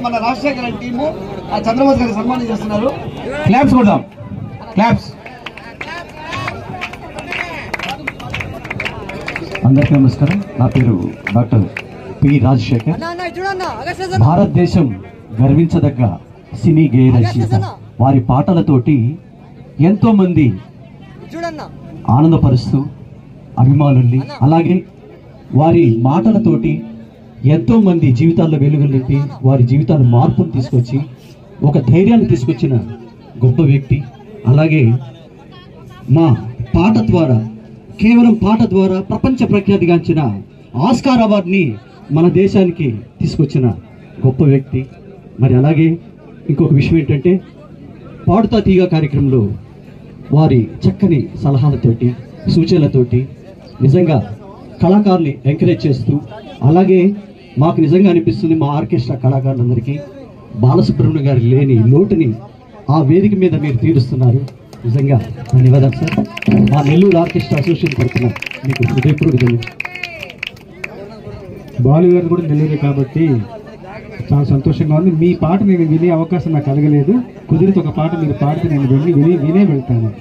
మన రాజశేఖర టీము చంద్రబాబు గారికి సన్మానం చేస్తున్నారు. క్లాప్స్ కొడదాం, క్లాప్స్. అందరికీ నమస్కారం. నా పేరు డాక్టర్ పి రాజశేఖర్. భారతదేశం గర్వించదగ్గ సినీ గేయ రచయిత. వారి పాటలతోటి ఎంతో మంది ఆనందపరుస్తూ అభిమానుల్ని, అలాగే వారి మాటలతోటి ఎంతో మంది జీవితాల్లో వెలుగులు నింపి వారి జీవితాల మార్పును తీసుకొచ్చి ఒక ధైర్యాన్ని తీసుకొచ్చిన గొప్ప వ్యక్తి. అలాగే మా పాట ద్వారా, కేవలం పాట ద్వారా ప్రపంచ ప్రఖ్యాతిగాంచిన ఆస్కార్ అవార్డుని మన దేశానికి తీసుకొచ్చిన గొప్ప వ్యక్తి. మరి అలాగే ఇంకొక విషయం ఏంటంటే, పాడుతా తీగ కార్యక్రమంలో వారి చక్కని సలహాలతోటి, సూచనలతోటి నిజంగా కళాకారుల్ని ఎంకరేజ్ చేస్తూ, అలాగే మాకు నిజంగా అనిపిస్తుంది మా ఆర్కెస్ట్రా కళాకారులందరికీ బాలసుబ్రహ్మణ్యం గారి లేని లోటుని ఆ వేదిక మీద మీరు తీరుస్తున్నారు. నిజంగా ధన్యవాదాలు సార్. మా నెల్లూరు ఆర్కెస్ట్రా అసోసియేషన్ తరఫున మీకు హృదయపూర్వక. బాలు గారు కూడా నెల్లూరు కాబట్టి చాలా సంతోషంగా ఉంది. మీ పాట నేను వినే అవకాశం నాకు కలగలేదు. కుదిరితే ఒక పాట మీరు పాడితే నేను వినే వెళ్తాను.